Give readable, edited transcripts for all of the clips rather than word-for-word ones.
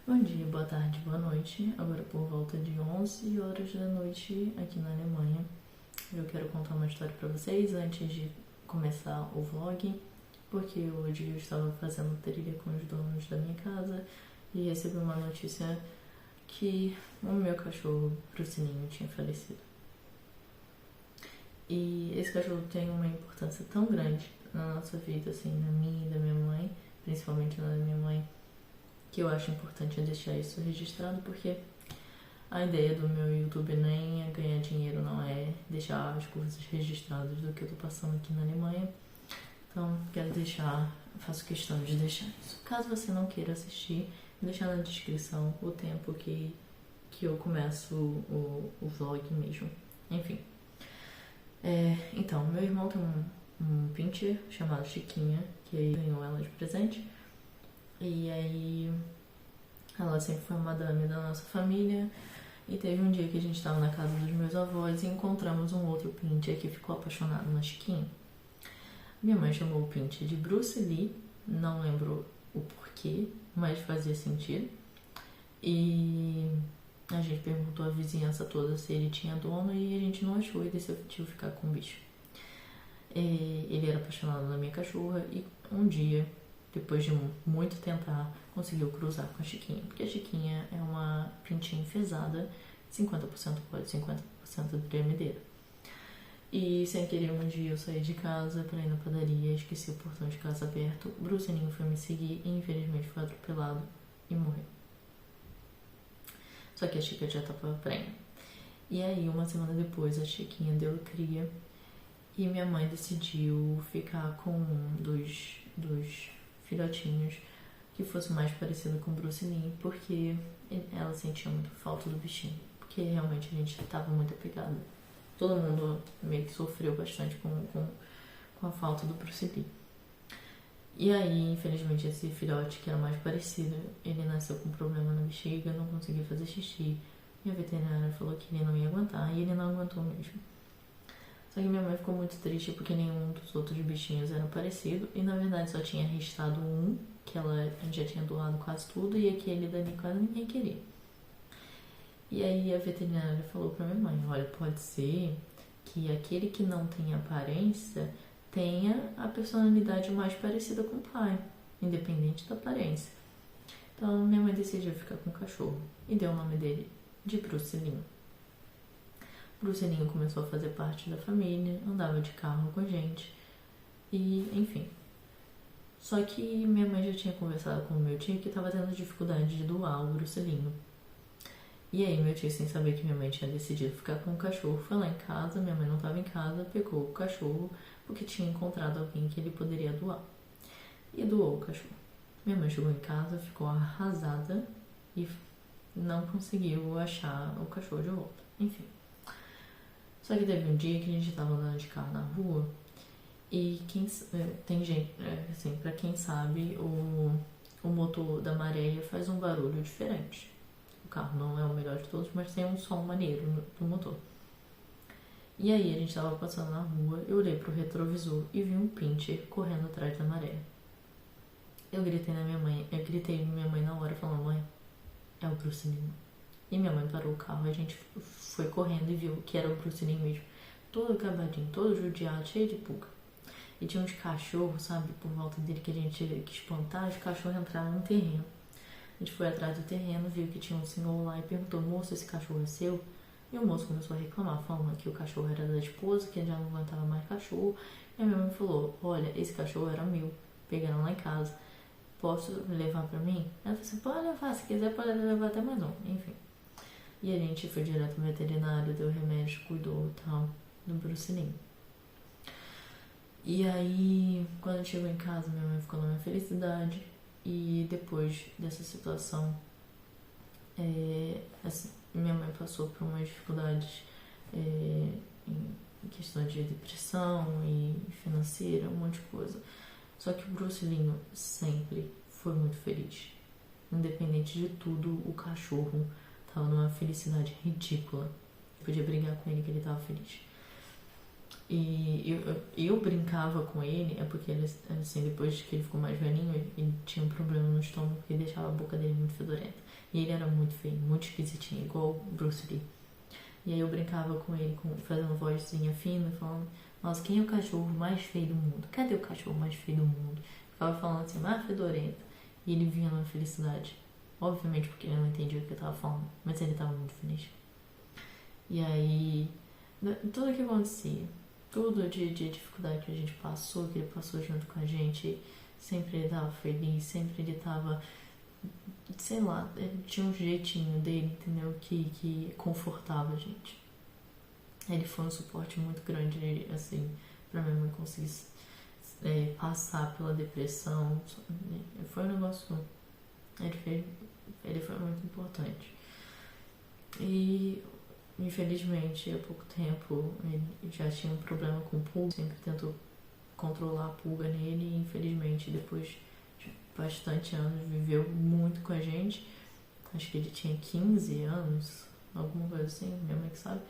Bom dia, boa tarde, boa noite. Agora por volta de 11 horas da noite aqui na Alemanha. Eu quero contar uma história pra vocês antes de começar o vlog, porque hoje eu estava fazendo trilha com os donos da minha casa e recebi uma notícia que o meu cachorro, Brucininho, tinha falecido. E esse cachorro tem uma importância tão grande na nossa vida, assim, na minha e da minha mãe, principalmente na da minha mãe, que eu acho importante deixar isso registrado, porque a ideia do meu YouTube nem é ganhar dinheiro, não é deixar as coisas registradas do que eu tô passando aqui na Alemanha. Então, faço questão de deixar isso. Caso você não queira assistir, vou deixar na descrição o tempo que eu começo o vlog mesmo. Enfim. Então, meu irmão tem um pincher chamado Chiquinha, que ele ganhou ela de presente. E aí, ela sempre foi uma dama da nossa família. E teve um dia que a gente estava na casa dos meus avós e encontramos um outro pincher que ficou apaixonado na Chiquinha. Minha mãe chamou o pincher de Bruce Lee, não lembro o porquê, mas fazia sentido. E a gente perguntou à vizinhança toda se ele tinha dono e a gente não achou e decidiu ficar com o bicho. Ele era apaixonado na minha cachorra e um dia, depois de muito tentar, conseguiu cruzar com a Chiquinha. Porque a Chiquinha é uma pintinha enfesada, 50% pode, 50% tremedeira. E sem querer, um dia eu saí de casa pra ir na padaria, esqueci o portão de casa aberto, o Bruceninho foi me seguir e infelizmente foi atropelado e morreu. Só que a Chica já tava prenha. E aí, uma semana depois, a Chiquinha deu cria e minha mãe decidiu ficar com um dos filhotinhos que fosse mais parecido com o Bruce Lee, porque ela sentia muito falta do bichinho, porque realmente a gente estava muito apegado. Todo mundo meio que sofreu bastante com a falta do Bruce Lee. E aí, infelizmente, esse filhote que era mais parecido, ele nasceu com um problema na bexiga, não conseguia fazer xixi. E a veterinária falou que ele não ia aguentar, e ele não aguentou mesmo. Só que minha mãe ficou muito triste porque nenhum dos outros bichinhos era parecido. E na verdade só tinha restado um, que ela já tinha doado quase tudo, e aquele dali quase ninguém queria. E aí a veterinária falou pra minha mãe, olha, pode ser que aquele que não tem aparência tenha a personalidade mais parecida com o pai, independente da aparência. Então minha mãe decidiu ficar com o cachorro e deu o nome dele de Brucelinho. Brucelinho começou a fazer parte da família, andava de carro com a gente e enfim. Só que minha mãe já tinha conversado com o meu tio que estava tendo dificuldade de doar o Brucelinho. E aí meu tio, sem saber que minha mãe tinha decidido ficar com o cachorro, foi lá em casa, minha mãe não estava em casa, pegou o cachorro porque tinha encontrado alguém que ele poderia doar. E doou o cachorro. Minha mãe chegou em casa, ficou arrasada e não conseguiu achar o cachorro de volta. Enfim. Só que teve um dia que a gente estava andando de carro na rua e tem gente, assim, pra quem sabe, o motor da Maré faz um barulho diferente. O carro não é o melhor de todos, mas tem um som maneiro no motor. E aí a gente tava passando na rua, eu olhei pro retrovisor e vi um pincher correndo atrás da Maré. Eu gritei na minha mãe na hora, falando, mãe, é o Brucelinho. E minha mãe parou o carro, a gente foi correndo e viu que era o Brucelinho mesmo. Todo acabadinho, todo judiado, cheio de pulga. E tinha uns cachorros, sabe, por volta dele que a gente teve que espantar, os cachorros entraram no terreno. A gente foi atrás do terreno, viu que tinha um senhor lá e perguntou, moço, esse cachorro é seu? E o moço começou a reclamar, falando que o cachorro era da esposa, que ele já não aguentava mais cachorro. E a minha mãe falou, olha, esse cachorro era meu, pegaram lá em casa, posso levar pra mim? Ela falou assim, pode levar, se quiser pode levar até mais um, enfim. E a gente foi direto no veterinário, deu remédio, cuidou e tal, do Brucelinho. E aí, quando chegou em casa, minha mãe ficou na minha felicidade. E depois dessa situação, assim, minha mãe passou por umas dificuldades em questão de depressão e financeira, um monte de coisa. Só que o Brucelinho sempre foi muito feliz. Independente de tudo, o cachorro tava numa felicidade ridícula. Eu podia brigar com ele que ele tava feliz. E eu brincava com ele, é porque ele, assim, depois que ele ficou mais velhinho, ele tinha um problema no estômago que deixava a boca dele muito fedorenta. E ele era muito feio, muito esquisitinho, igual o Bruce Lee. E aí eu brincava com ele, fazendo vozinha fina, falando: nossa, quem é o cachorro mais feio do mundo? Cadê o cachorro mais feio do mundo? Ficava falando assim, mais fedorenta. E ele vinha numa felicidade. Obviamente porque ele não entendia o que eu tava falando, mas ele tava muito feliz. E aí, tudo que acontecia, tudo de dificuldade que a gente passou, que ele passou junto com a gente, sempre ele tava feliz, sempre ele tava, sei lá, ele tinha um jeitinho dele, entendeu? Que confortava a gente. Ele foi um suporte muito grande, assim, pra minha mãe conseguir passar pela depressão. Foi um negócio. Ele foi muito importante. E infelizmente há pouco tempo ele já tinha um problema com pulga, sempre tentou controlar a pulga nele e infelizmente depois de bastante anos viveu muito com a gente. Acho que ele tinha 15 anos, alguma coisa assim, minha mãe que sabe.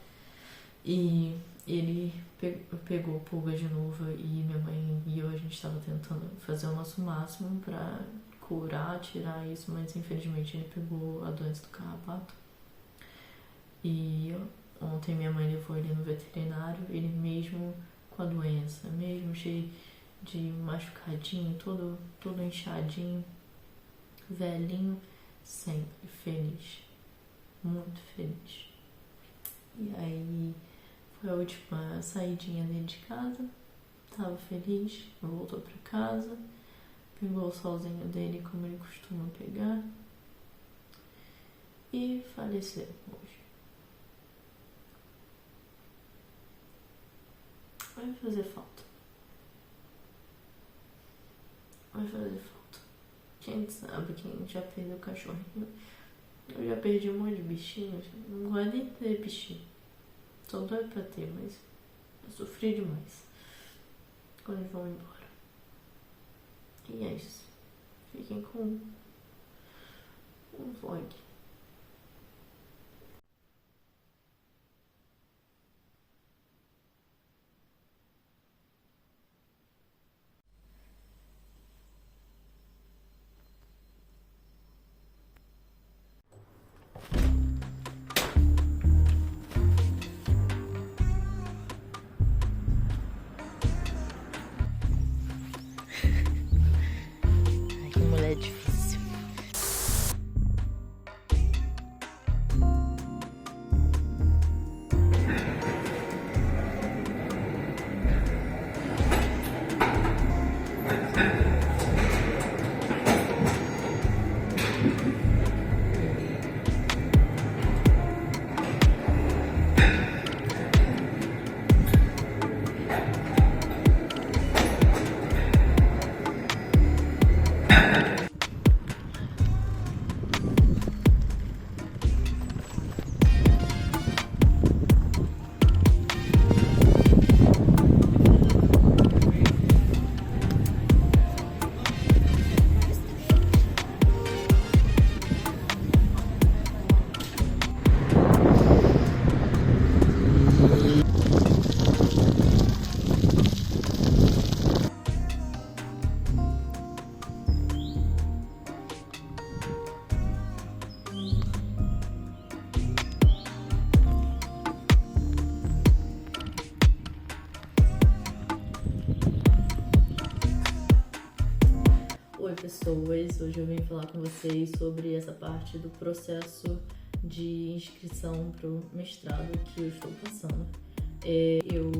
E ele pegou pulga de novo e minha mãe e eu, a gente estava tentando fazer o nosso máximo pra curar, tirar isso, mas infelizmente ele pegou a doença do carrapato. E ontem minha mãe levou ele no veterinário, ele mesmo com a doença, mesmo cheio de machucadinho, todo inchadinho, velhinho, sempre feliz, muito feliz. E aí foi a última saidinha dele de casa, tava feliz, voltou pra casa, pegou o solzinho dele como ele costuma pegar e faleceu hoje. Vai fazer falta. Vai fazer falta. Quem sabe quem já perdeu o cachorrinho? Eu já perdi um monte de bichinhos. Não gosto nem de ter bichinho. Só doido pra ter, mas eu sofri demais quando eles vão embora. E é isso. Fiquem com um vlog. Ai, que mulher difícil. Oi pessoas, hoje eu vim falar com vocês sobre essa parte do processo de inscrição para o mestrado que eu estou passando. Eu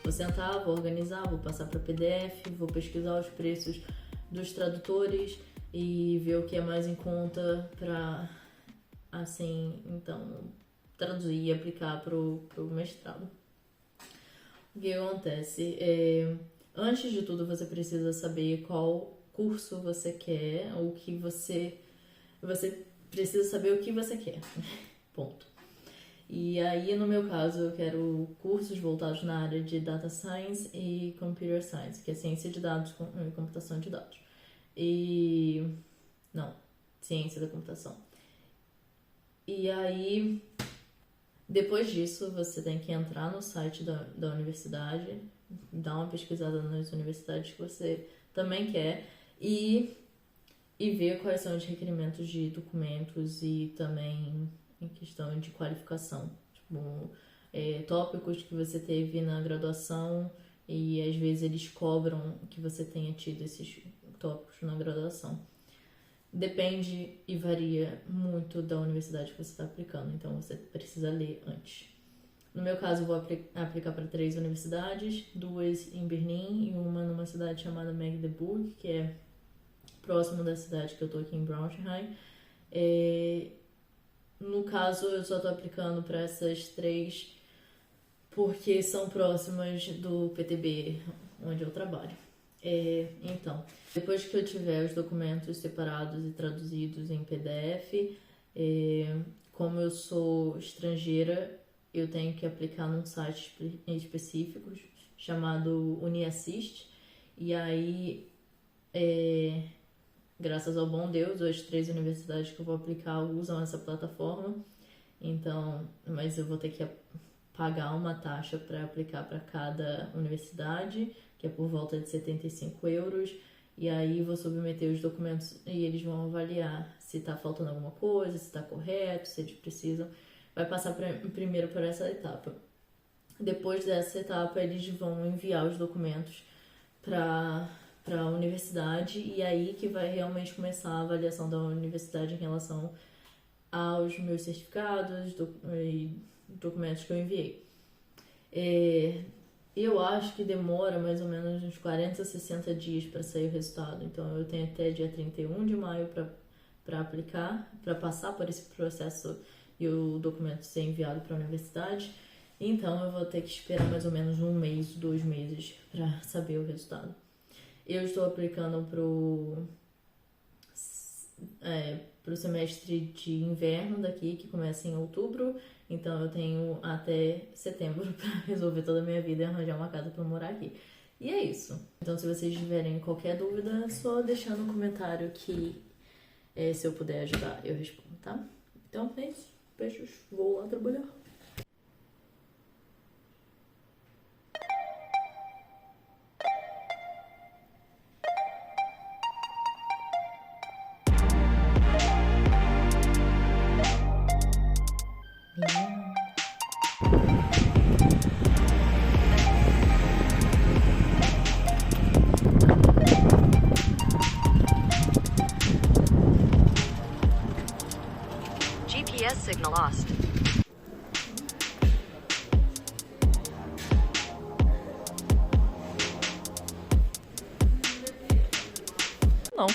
vou sentar, vou organizar, vou passar para PDF, vou pesquisar os preços dos tradutores e ver o que é mais em conta para, assim, então, traduzir e aplicar para o mestrado. O que acontece? Antes de tudo, você precisa saber qual curso você quer, ou que você precisa saber o que você quer. Ponto. E aí, no meu caso, eu quero cursos voltados na área de Data Science e Computer Science, que é ciência de dados e computação de dados. Ciência da computação. E aí, Depois disso, você tem que entrar no site da universidade, dar uma pesquisada nas universidades que você também quer e ver quais são os requerimentos de documentos e também em questão de qualificação. Tipo, tópicos que você teve na graduação e às vezes eles cobram que você tenha tido esses tópicos na graduação. Depende e varia muito da universidade que você está aplicando, então você precisa ler antes. No meu caso, eu vou aplicar para 3 universidades, 2 em Berlim e uma numa cidade chamada Magdeburg, que é próximo da cidade que eu tô aqui em Braunschweig. No caso, eu só tô aplicando para essas 3 porque são próximas do PTB, onde eu trabalho. Então, depois que eu tiver os documentos separados e traduzidos em PDF, como eu sou estrangeira, eu tenho que aplicar num site específico chamado UniAssist. E aí, graças ao bom Deus, as 3 universidades que eu vou aplicar usam essa plataforma. Então, mas eu vou ter que pagar uma taxa para aplicar para cada universidade, que é por volta de 75 euros, e aí vou submeter os documentos e eles vão avaliar se está faltando alguma coisa, se está correto, se eles precisam. Vai passar primeiro por essa etapa. Depois dessa etapa, eles vão enviar os documentos para a universidade e aí que vai realmente começar a avaliação da universidade em relação aos meus certificados e documentos que eu enviei. Eu acho que demora mais ou menos uns 40 a 60 dias para sair o resultado. Então eu tenho até dia 31 de maio para aplicar, para passar por esse processo e o documento ser enviado para a universidade. Então eu vou ter que esperar mais ou menos 1 mês, 2 meses para saber o resultado. Eu estou aplicando pro semestre de inverno daqui, que começa em outubro. Então eu tenho até setembro para resolver toda a minha vida e arranjar uma casa para morar aqui. E é isso. Então se vocês tiverem qualquer dúvida, é só deixar no comentário que se eu puder ajudar, eu respondo, tá? Então é isso. Beijos. Vou lá trabalhar. GPS signal lost. Não.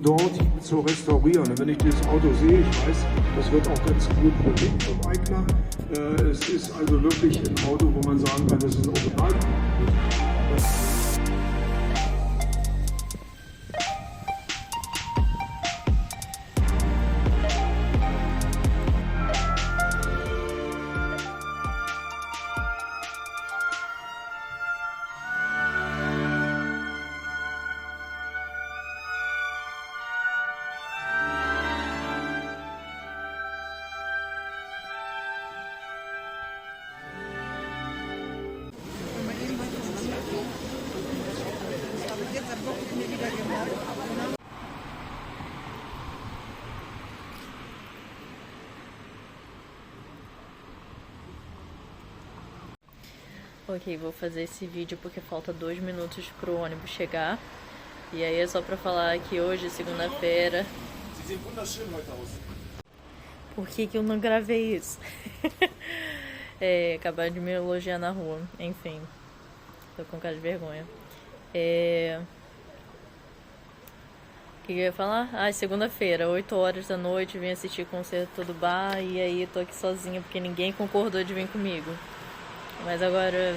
Dort zu restaurieren. Und wenn ich das Auto sehe, ich weiß, das wird auch ganz gut belegt vom Eigner. Es ist also wirklich ein Auto, wo man sagen kann, das ist ein Original. Ok, vou fazer esse vídeo porque falta 2 minutos pro ônibus chegar. E aí é só pra falar que hoje, segunda-feira... Por que eu não gravei isso? Acabaram de me elogiar na rua. Enfim, tô com cara de vergonha. O que eu ia falar? Segunda-feira, 8 horas da noite, vim assistir o concerto do bar. E aí tô aqui sozinha porque ninguém concordou de vir comigo. Mas agora,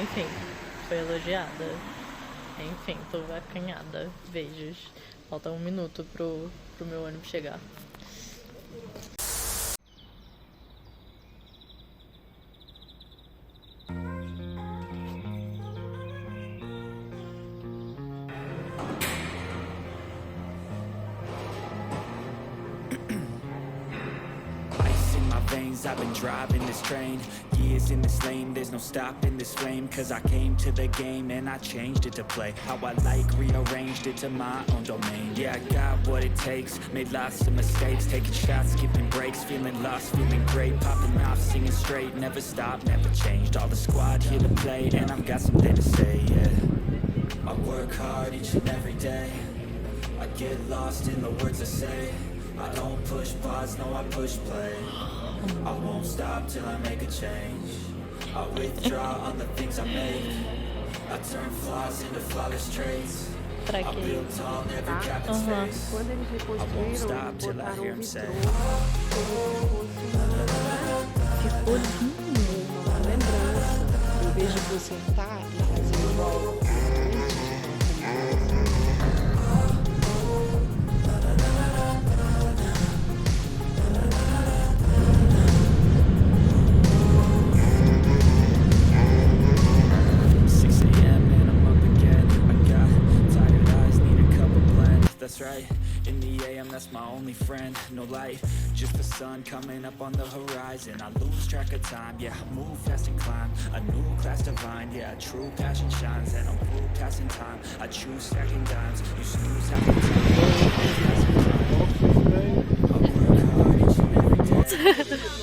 enfim, foi elogiada. Enfim, tô acanhada. Beijos. Falta 1 minuto pro meu ônibus chegar. I've been driving this train, years in this lane, there's no stopping this flame. Cause I came to the game and I changed it to play how I like, rearranged it to my own domain. Yeah, I got what it takes, made lots of mistakes, taking shots, skipping breaks, feeling lost, feeling great, popping off, singing straight, never stopped, never changed. All the squad here to play and I've got something to say, yeah. I work hard each and every day, I get lost in the words I say. I don't push pause, no I push play. I won't stop till I make a change. I withdraw on the things I make. I turn flaws into flawless traits. I build tall, never cap its face. Quando eles I won't stop till I reconstruíram, hear him say. ficou lindo, uma lembrança. Eu vejo você sentar e fazer igual That's right, in the AM, that's my only friend. No light, just the sun coming up on the horizon. I lose track of time, yeah, I move fast and climb. A new class divine, yeah, true passion shines. And I'm through passing time, I choose stacking dimes. You snooze half the time, I work hard each and every day.